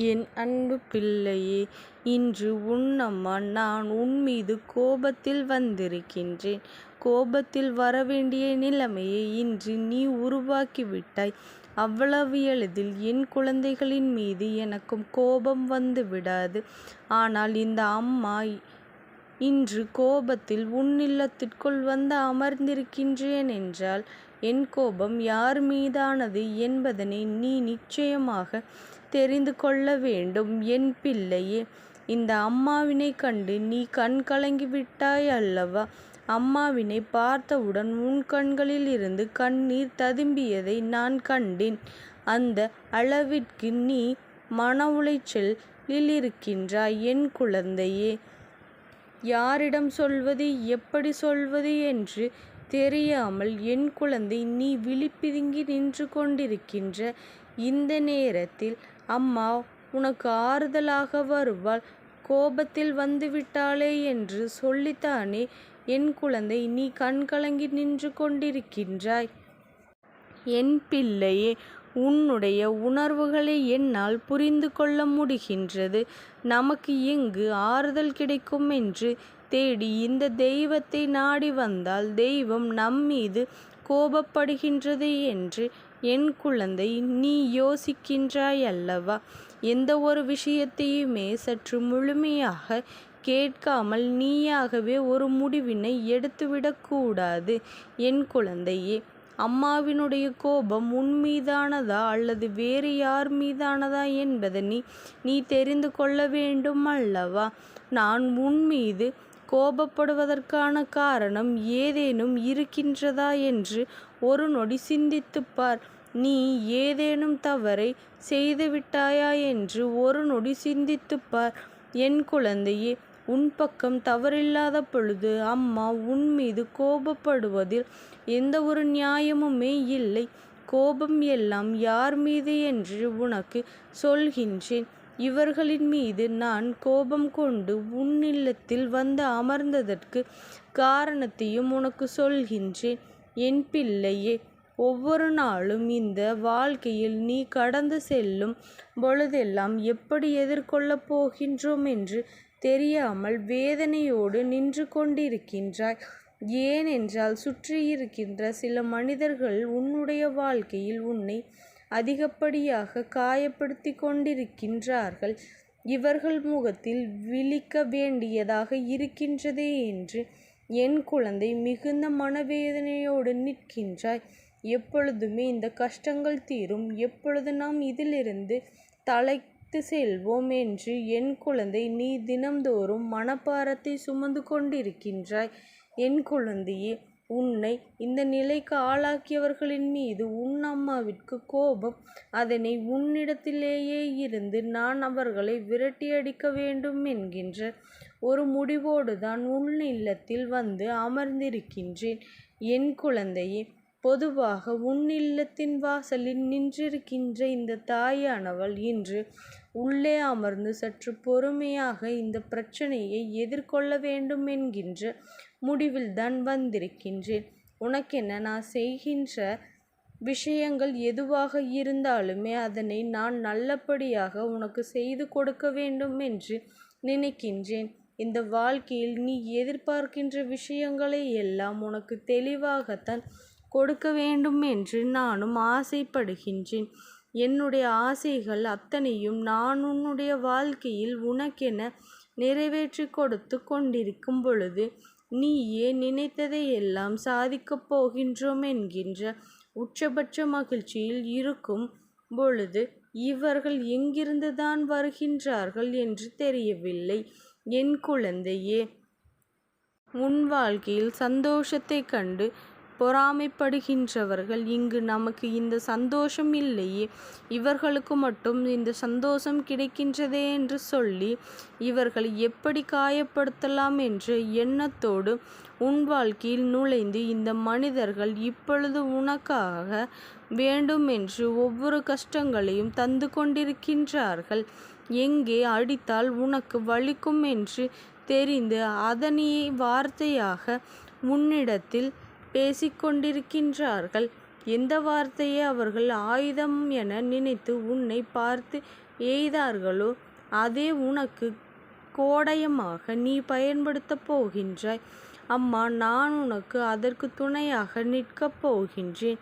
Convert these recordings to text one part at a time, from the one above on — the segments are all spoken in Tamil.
என் அன்பு பிள்ளையே, இன்று உன் அம்மா நான் உன்மீது கோபத்தில் வந்திருக்கின்றேன். கோபத்தில் வரவேண்டிய நிலைமையை இன்று நீ உருவாக்கிவிட்டாய். அவ்வளவு எளிதில் என் குழந்தைகளின் மீது எனக்கும் கோபம் வந்து விடாது. ஆனால் இந்த அம்மா இன்று கோபத்தில் உன் இல்லத்திற்குள் வந்து அமர்ந்திருக்கின்றேன் என்றால் என் கோபம் யார் மீதானது என்பதனை நீ நிச்சயமாக தெரிந்து கொள்ள வேண்டும். என் பிள்ளையே, இந்த அம்மாவினை கண்டு நீ கண் கலங்கிவிட்டாய் அல்லவா? அம்மாவினை பார்த்தவுடன் உன் கண்களில் இருந்து கண்ணீர் ததும்பியதை நான் கண்டேன். அந்த அளவிற்கு நீ மன உளைச்சலில் இருக்கின்றாய் என் குழந்தையே. யாரிடம் சொல்வது, எப்படி சொல்வது என்று தெரியாமல் என் குழந்தை நீ விழிப்பிதுங்கி நின்று கொண்டிருக்கின்ற இந்த நேரத்தில் அம்மா உனக்கு ஆறுதலாக வருவாள். கோபத்தில் வந்துவிட்டாளே என்று சொல்லித்தானே என் குழந்தை நீ கண்கலங்கி நின்று கொண்டிருக்கின்றாய். என் பிள்ளையே, உன்னுடைய உணர்வுகளை என்னால் புரிந்து கொள்ள முடிகின்றது. நமக்கு எங்கு ஆறுதல் கிடைக்கும் என்று தேடி இந்த தெய்வத்தை நாடி வந்தால் தெய்வம் நம்மீது கோபப்படுகின்றது என்று என் குழந்தை நீ யோசிக்கின்றாய் அல்லவா? எந்த ஒரு விஷயத்தையுமே சற்று முழுமையாக கேட்காமல் நீயாகவே ஒரு முடிவினை எடுத்துவிடக்கூடாது என் குழந்தையே. அம்மாவினுடைய கோபம் உன் மீதானதா அல்லது வேறு யார் மீதானதா என்பதனை நீ தெரிந்து கொள்ள வேண்டும் அல்லவா? நான் உன் மீது கோபப்படுவதற்கான காரணம் ஏதேனும் இருக்கின்றதா என்று ஒரு நொடி சிந்தித்துப் பார். நீ ஏதேனும் தவறை செய்துவிட்டாயா என்று ஒரு நொடி சிந்தித்துப் பார் என் குழந்தையே. உன் பக்கம் தவறில்லாத பொழுது அம்மா உன் மீது கோபப்படுவதில் எந்த ஒரு நியாயமுமே இல்லை. கோபம் எல்லாம் யார் மீது என்று உனக்கு சொல்கின்றேன். இவர்களின் மீது நான் கோபம் கொண்டு உன் இல்லத்தில் வந்து அமர்ந்ததற்கு காரணத்தையும் உனக்கு சொல்கின்றேன் என் பிள்ளையே. ஒவ்வொரு நாளும் இந்த வாழ்க்கையில் நீ கடந்து செல்லும் பொழுதெல்லாம் எப்படி எதிர்கொள்ளப் போகின்றோம் என்று தெரியாமல் வேதனையோடு நின்று கொண்டிருக்கின்றாய். ஏனென்றால் சுற்றியிருக்கின்ற சில மனிதர்கள் உன்னுடைய வாழ்க்கையில் உன்னை அதிகப்படியாக காயப்படுத்தி கொண்டிருக்கின்றார்கள். இவர்கள் முகத்தில் விழிக்க வேண்டியதாக இருக்கின்றதே என்று என் குழந்தை மிகுந்த மனவேதனையோடு நிற்கின்றாய். எப்பொழுதுமே இந்த கஷ்டங்கள் தீரும், எப்பொழுது நாம் இதிலிருந்து தலைத்து செல்வோம் என்று என் குழந்தை நீ தினம்தோறும் மனப்பாரத்தை சுமந்து கொண்டிருக்கின்றாய் என் குழந்தையே. உன்னை இந்த நிலைக்கு ஆளாக்கியவர்களின் மீது உன் அம்மாவிற்கு கோபம். அதனை உன்னிடத்திலேயே இருந்து நான் அவர்களை விரட்டியடிக்க வேண்டும் என்கின்ற ஒரு முடிவோடு தான் உன் இல்லத்தில் வந்து அமர்ந்திருக்கின்றேன் என் குழந்தையே. பொதுவாக உன் இல்லத்தின் வாசலில் நின்றிருக்கின்ற இந்த தாயானவள் இன்று உள்ளே அமர்ந்து சற்று பொறுமையாக இந்த பிரச்சனையை எதிர்கொள்ள வேண்டும் என்கின்ற முடிவில்தான் வந்திருக்கின்றேன். உனக்கென்ன, நான் செய்கின்ற விஷயங்கள் எதுவாக இருந்தாலுமே அதனை நான் நல்லபடியாக உனக்கு செய்து கொடுக்க வேண்டும் என்று நினைக்கின்றேன். இந்த வாழ்க்கையில் நீ எதிர்பார்க்கின்ற விஷயங்களை எல்லாம் உனக்கு தெளிவாகத்தான் கொடுக்க வேண்டும் என்று நானும் ஆசைப்படுகின்றேன். என்னுடைய ஆசைகள் அத்தனையும் நான் உன்னுடைய வாழ்க்கையில் உனக்கென நிறைவேற்றி கொடுத்து கொண்டிருக்கும் பொழுது நீயே நினைத்ததை எல்லாம் சாதிக்கப் போகின்றோம் என்கின்ற உச்சபட்ச மகிழ்ச்சியில் இருக்கும் பொழுது இவர்கள் எங்கிருந்து தான் வருகின்றார்கள் என்று தெரியவில்லை என் குழந்தையே. உன் வாழ்க்கையில் சந்தோஷத்தை கண்டு பொறாமைப்படுகின்றவர்கள் இங்கு நமக்கு இந்த சந்தோஷம் இல்லையே, இவர்களுக்கு மட்டும் இந்த சந்தோஷம் கிடைக்கின்றதே என்று சொல்லி இவர்களை எப்படி காயப்படுத்தலாம் என்ற எண்ணத்தோடு உன் வாழ்க்கையில் நுழைந்து இந்த மனிதர்கள் இப்பொழுது உனக்காக வேண்டும் என்று ஒவ்வொரு கஷ்டங்களையும் தந்து கொண்டிருக்கின்றார்கள். எங்கே அடித்தால் உனக்கு வலிக்கும் என்று தெரிந்து அதனையே வார்த்தையாக உன்னிடத்தில் பேசிக்கொண்டிருக்கின்றார்கள். எந்த வார்த்தையை அவர்கள் ஆயுதம் என நினைத்து உன்னை பார்த்து எய்தார்களோ அதே உனக்கு கோடயமாக நீ பயன்படுத்தப் போகின்றாய். அம்மா, நான் உனக்கு அதற்கு துணையாக நிற்கப் போகின்றேன்.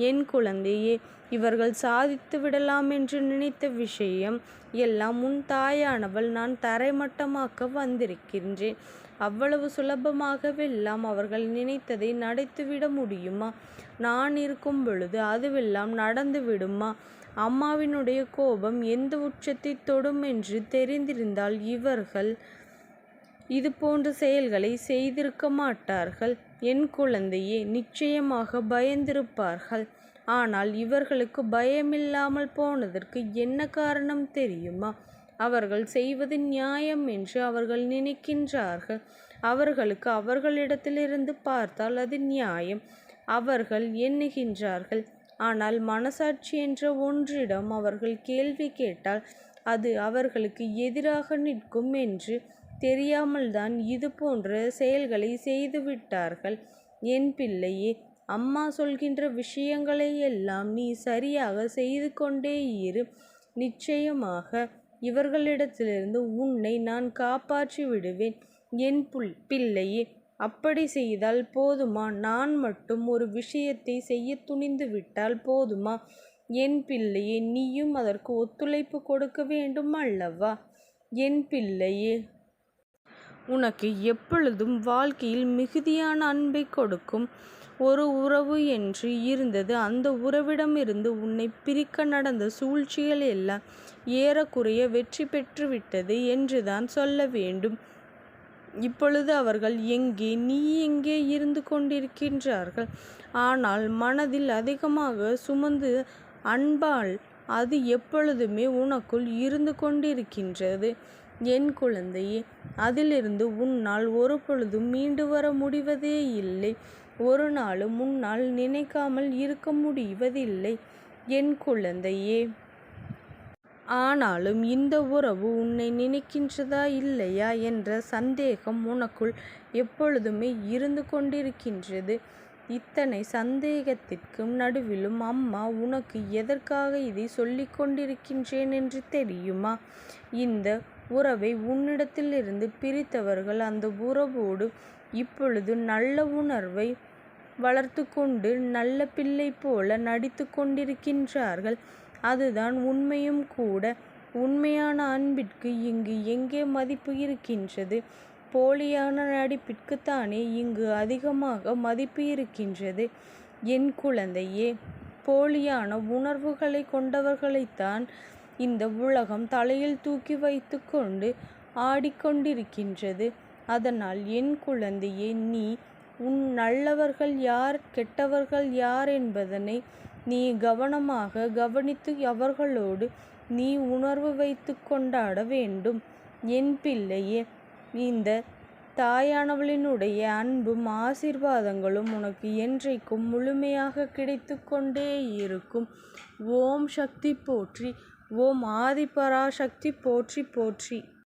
என் குழந்தையே, இவர்கள் சாதித்து விடலாம் என்று நினைத்த விஷயம் எல்லாம் உன் தாயானவள் நான் தரைமட்டமாக்க வந்திருக்கின்றேன். அவ்வளவு சுலபமாகவெல்லாம் அவர்கள் நினைத்ததை நடத்திவிட முடியுமா? நான் இருக்கும் பொழுது அதுவெல்லாம் நடந்து விடுமா? அம்மாவினுடைய கோபம் எந்த உச்சத்தை தொடும் என்று தெரிந்திருந்தால் இவர்கள் இது போன்ற செயல்களை செய்திருக்க மாட்டார்கள். என் குழந்தையே, நிச்சயமாக பயந்திருப்பார்கள். ஆனால் இவர்களுக்கு பயமில்லாமல் போனதற்கு என்ன காரணம் தெரியுமா? அவர்கள் செய்வது நியாயம் என்று அவர்கள் நினைக்கின்றார்கள். அவர்களுக்கு அவர்களிடத்திலிருந்து பார்த்தால் அது நியாயம் அவர்கள் எண்ணுகின்றார்கள். ஆனால் மனசாட்சி என்ற ஒன்றிடம் அவர்கள் கேள்வி கேட்டால் அது அவர்களுக்கு எதிராக நிற்கும் என்று தெரியாமல்தான் இது போன்ற செயல்களை செய்துவிட்டார்கள். என் பிள்ளையே, அம்மா சொல்கின்ற விஷயங்களை எல்லாம் நீ சரியாக செய்து கொண்டே இரு. நிச்சயமாக இவர்களிடத்திலிருந்து உன்னை நான் காப்பாற்றி விடுவேன். என் பிள்ளையே, அப்படி செய்தால் போதுமா? நான் மட்டும் ஒரு விஷயத்தை செய்ய துணிந்து விட்டால் போதுமா? என் பிள்ளையே, நீயும் அதற்கு ஒத்துழைப்பு கொடுக்க வேண்டும் அல்லவா? என் பிள்ளையே, உனக்கு எப்பொழுதும் வாழ்க்கையில் மிகுதியான அன்பை கொடுக்கும் ஒரு உறவு என்று இருந்தது. அந்த உறவிடமிருந்து உன்னை பிரிக்க நடந்த சூழ்ச்சிகள் எல்லாம் ஏறக்குறைய வெற்றி பெற்றுவிட்டது என்றுதான் சொல்ல வேண்டும். இப்பொழுது அவர்கள் எங்கே, நீ எங்கே இருந்து கொண்டிருக்கின்றார்கள். ஆனால் மனதில் அதிகமாக சுமந்து அன்பால் அது எப்பொழுதுமே உனக்குள் இருந்து கொண்டிருக்கின்றது. என் குழந்தையே, அதிலிருந்து உன்னால் ஒரு பொழுதும் மீண்டு வர முடிவதே இல்லை. ஒரு நாளும் உன்னால் நினைக்காமல் இருக்க முடிவதில்லை என் குழந்தையே. ஆனாலும் இந்த உறவு உன்னை நினைக்கின்றதா இல்லையா என்ற சந்தேகம் உனக்குள் எப்பொழுதுமே இருந்து கொண்டிருக்கின்றது. இத்தனை சந்தேகத்திற்கு நடுவிலும் அம்மா உனக்கு எதற்காக இதை சொல்லிக் கொண்டிருக்கின்றேன் என்று தெரியுமா? இந்த உறவை உன்னிடத்திலிருந்து பிரித்தவர்கள் அந்த உறவோடு இப்பொழுது நல்ல உணர்வை வளர்த்து கொண்டு நல்ல பிள்ளை போல நடித்து கொண்டிருக்கின்றார்கள். அதுதான் உண்மையும் கூட. உண்மையான அன்பிற்கு இங்கு எங்கே மதிப்பு இருக்கின்றது? போலியான நடிப்பிற்குத்தானே இங்கு அதிகமாக மதிப்பு இருக்கின்றது. என் குழந்தையே, போலியான உணர்வுகளை கொண்டவர்களைத்தான் இந்த உலகம் தலையில் தூக்கி வைத்து கொண்டு ஆடிக்கொண்டிருக்கின்றது. அதனால் என் குழந்தையே, நீ உன் நல்லவர்கள் யார், கெட்டவர்கள் யார் என்பதனை நீ கவனமாக கவனித்து அவர்களோடு நீ உணர்வு வைத்து கொண்டாட வேண்டும். என் பிள்ளையே, இந்த தாயானவளினுடைய அன்பும் ஆசீர்வாதங்களும் உனக்கு என்றைக்கும் முழுமையாக கிடைத்து கொண்டே இருக்கும். ஓம் சக்தி போற்றி. ஓம் ஆதிபராசக்தி போற்றி போற்றி.